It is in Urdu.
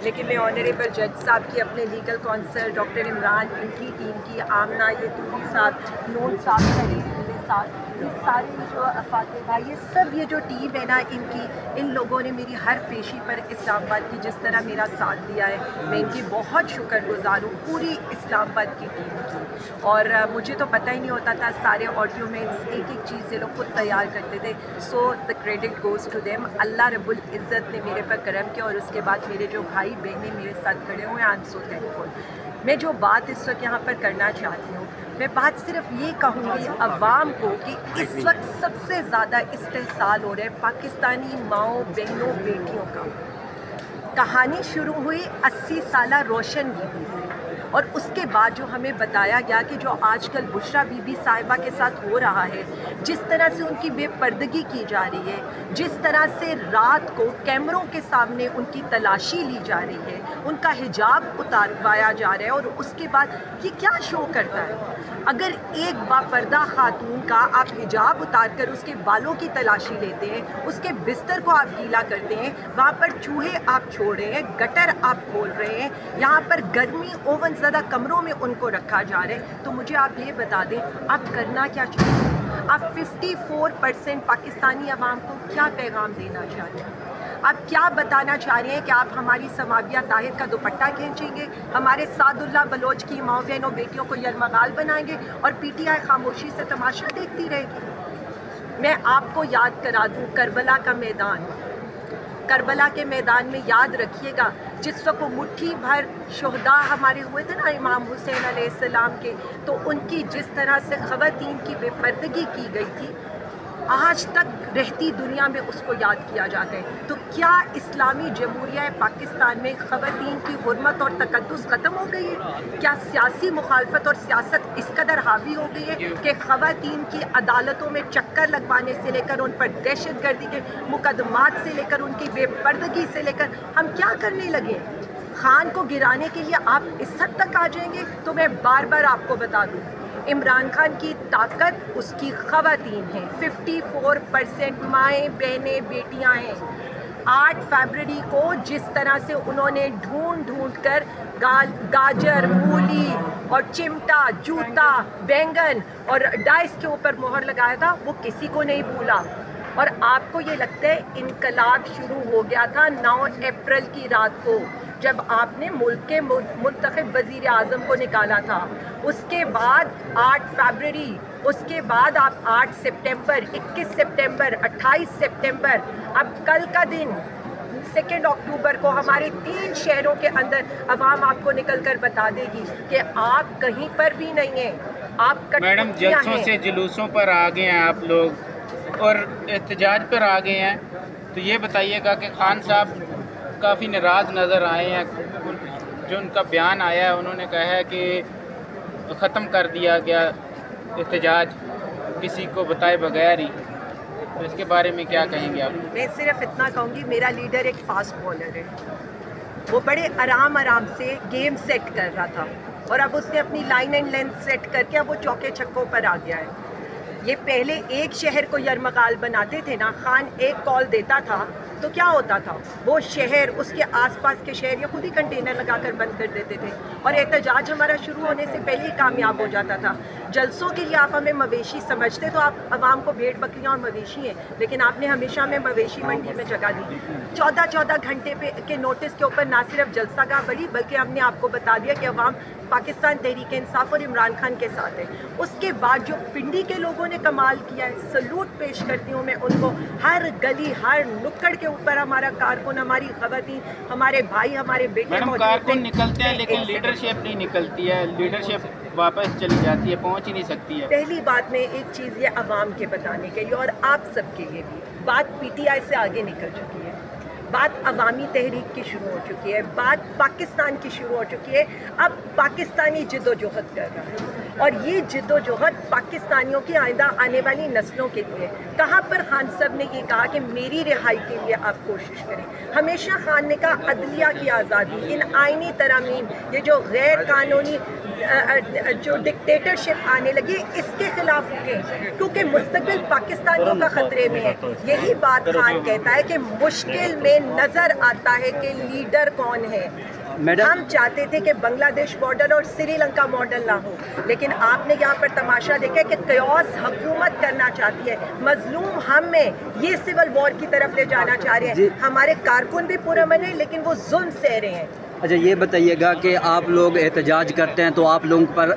لیکن میں آنریبل جج صاحب کی، اپنے لیگل کونسل ڈاکٹر عمران، ان کی ٹیم کی، آمنہ یتوری صاحب، نون صاحب کھڑے ہیں میرے ساتھ، یہ سارے جو فاتحہ، یہ سب یہ جو ٹیم ہے نا ان لوگوں نے میری ہر پیشی پر اسلام آباد کی جس طرح میرا ساتھ دیا ہے، میں ان کی بہت شکر گزار ہوں، پوری اسلام آباد کی ٹیم کی۔ اور مجھے تو پتہ ہی نہیں ہوتا تھا، سارے آڈیو میں ایک چیز یہ لوگ خود تیار کرتے تھے، so the credit goes to them. اللہ رب العزت نے میرے پر کرم کیا، اور اس کے بعد میرے جو بھائی بہنیں میرے ساتھ کھڑے ہوئے ہیں، آئی ایم سو تھینکفل۔ میں جو بات اس وقت یہاں پر کرنا چاہتی ہوں، میں بات صرف یہ کہوں گی عوام کو کہ اس وقت سب سے زیادہ استحصال ہو رہا ہے پاکستانی ماؤں، بہنوں، بیٹیوں کا۔ کہانی شروع ہوئی 80 سالہ روشن بی بی سے، اور اس کے بعد جو ہمیں بتایا گیا کہ جو آج کل بشرا بی بی صاحبہ کے ساتھ ہو رہا ہے، جس طرح سے ان کی بے پردگی کی جا رہی ہے، جس طرح سے رات کو کیمروں کے سامنے ان کی تلاشی لی جا رہی ہے، ان کا حجاب اتاروایا جا رہا ہے، اور اس کے بعد یہ کیا شو کرتا ہے؟ اگر ایک باپردہ خاتون کا آپ حجاب اتار کر اس کے بالوں کی تلاشی لیتے ہیں، اس کے بستر کو آپ گیلا کرتے ہیں، وہاں پر چوہے آپ چھوڑ رہے ہیں، گٹر آپ کھول رہے ہیں، یہاں پر گرمی اوون زدہ کمروں میں ان کو رکھا جا رہا ہے، تو مجھے آپ یہ بتا دیں آپ کرنا کیا چاہتے ہیں؟ آپ 54% پاکستانی عوام کو کیا پیغام دینا چاہتے ہیں؟ آپ کیا بتانا چاہ رہے ہیں کہ آپ ہماری سماویہ طاہر کا دوپٹہ کھینچیں گے، ہمارے سعد اللہ بلوچ کی ماؤں بہنوں بیٹیوں کو یرمغال بنائیں گے، اور پی ٹی آئی خاموشی سے تماشا دیکھتی رہے گی؟ میں آپ کو یاد کرا دوں کربلا کا میدان، کربلا کے میدان میں یاد رکھیے گا، جس وقت وہ مٹھی بھر شہداء ہمارے ہوئے تھے نا امام حسین علیہ السلام کے، تو ان کی جس طرح سے خواتین کی بے پردگی کی گئی تھی، آج تک رہتی دنیا میں اس کو یاد کیا جاتا ہے۔ تو کیا اسلامی جمہوریہ پاکستان میں خواتین کی حرمت اور تقدس ختم ہو گئی ہے؟ کیا سیاسی مخالفت اور سیاست اس قدر حاوی ہو گئی ہے کہ خواتین کی عدالتوں میں چکر لگوانے سے لے کر ان پر دہشت گردی کے مقدمات سے لے کر ان کی بے پردگی سے لے کر ہم کیا کرنے لگے ہیں؟ خان کو گرانے کے لیے آپ اس حد تک آ جائیں گے؟ تو میں بار بار آپ کو بتا دوں، عمران خان کی طاقت اس کی خواتین ہیں، 54% مائیں بہنیں بیٹیاں ہیں۔ 8 فیبرری کو جس طرح سے انہوں نے ڈھونڈ کر گاجر، مولی اور چمٹا، جوتا، بینگن اور ڈائس کے اوپر مہر لگایا تھا، وہ کسی کو نہیں بھولا۔ اور آپ کو یہ لگتا ہے انقلاب شروع ہو گیا تھا 9 اپریل کی رات کو، جب آپ نے ملک کے منتخب وزیر اعظم کو نکالا تھا، اس کے بعد 8 فیبرری، اس کے بعد آپ 8 سپٹمبر، 21 سپٹمبر، 28 سپٹمبر، اب کل کا دن 2 اکتوبر کو ہمارے 3 شہروں کے اندر عوام آپ کو نکل کر بتا دے گی کہ آپ کہیں پر بھی نہیں ہیں، آپ میڈم جلسوں سے جلوسوں پر آ گئے ہیں آپ لوگ اور احتجاج پر آ گئے ہیں، تو یہ بتائیے گا کہ خان صاحب کافی ناراض نظر آئے ہیں، جو ان کا بیان آیا ہے انہوں نے کہا ہے کہ ختم کر دیا گیا احتجاج کسی کو بتائے بغیر ہی، تو اس کے بارے میں کیا کہیں گے آپ؟ میں صرف اتنا کہوں گی، میرا لیڈر ایک فاسٹ بالر ہے، وہ بڑے آرام سے گیم سیٹ کر رہا تھا، اور اب اس نے اپنی لائن اینڈ لینتھ سیٹ کر کے اب وہ چوکے چھکوں پر آ گیا ہے۔ یہ پہلے ایک شہر کو یرمغال بناتے تھے نا، خان ایک کال دیتا تھا تو کیا ہوتا تھا، وہ شہر، اس کے آس پاس کے شہر یا خود ہی کنٹینر لگا کر بند کر دیتے تھے، اور احتجاج ہمارا شروع ہونے سے پہلے ہی کامیاب ہو جاتا تھا۔ جلسوں کے لیے آپ ہمیں مویشی سمجھتے تو آپ عوام کو بھیڑ بکریاں اور مویشی ہیں، لیکن آپ نے ہمیشہ ہمیں مویشی منڈی میں جگہ دی۔ 14 گھنٹے کے نوٹس کے اوپر نہ صرف جلسہ گاہ بڑھی، بلکہ ہم نے آپ کو بتا دیا کہ عوام پاکستان تحریک انصاف اور عمران خان کے ساتھ ہے۔ اس کے بعد جو پنڈی کے لوگوں نے کمال کیا ہے، سلوٹ پیش کرتی ہوں میں ان کو، ہر گلی ہر نکڑ کے اوپر ہمارا کارکن، ہماری خواتین، ہمارے بھائی، ہمارے بیٹے موجود ہیں۔ کارکن نکلتے ہیں لیکن لیڈرشپ نہیں نکلتی ہے، لیڈرشپ واپس چلی جاتی ہے، پہنچ ہی نہیں سکتی ہے۔ پہلی بات میں ایک چیز یہ عوام کے بتانے کے لیے اور آپ سب کے لیے بھی، بات پی ٹی آئی سے آگے نکل چکی ہے، بات عوامی تحریک کی شروع ہو چکی ہے، بات پاکستان کی شروع ہو چکی ہے، اب پاکستانی جد و جہد کر رہا ہے، اور یہ جد و جہد پاکستانیوں کی آئندہ آنے والی نسلوں کے لیے۔ کہاں پر خان صاحب نے یہ کہا کہ میری رہائی کے لیے آپ کوشش کریں، ہمیشہ خان نے کہا عدلیہ کی آزادی، ان آئینی ترامیم، یہ جو غیر قانونی جو ڈکٹیٹرشپ آنے لگی اس کے خلاف رکیں، کیونکہ مستقبل پاکستانیوں کا خطرے میں ہے۔ یہی بات خان کہتا ہے کہ مشکل میں نظر آتا ہے کہ لیڈر کون ہے. میڈم ہم چاہتے تھے کہ بنگلہ دیش ماڈل اور سری لنکا ماڈل نہ ہو، لیکن آپ نے یہاں پر تماشا دیکھا کہ قیاس حکومت کرنا چاہتی ہے. مظلوم ہم میں یہ سول وار کی طرف لے جانا چاہ رہے ہیں. ہمارے کارکن بھی پرامن ہیں لیکن وہ ظلم سہ رہے ہیں. اچھا یہ بتائیے گا کہ آپ لوگ احتجاج کرتے ہیں تو آپ لوگوں پر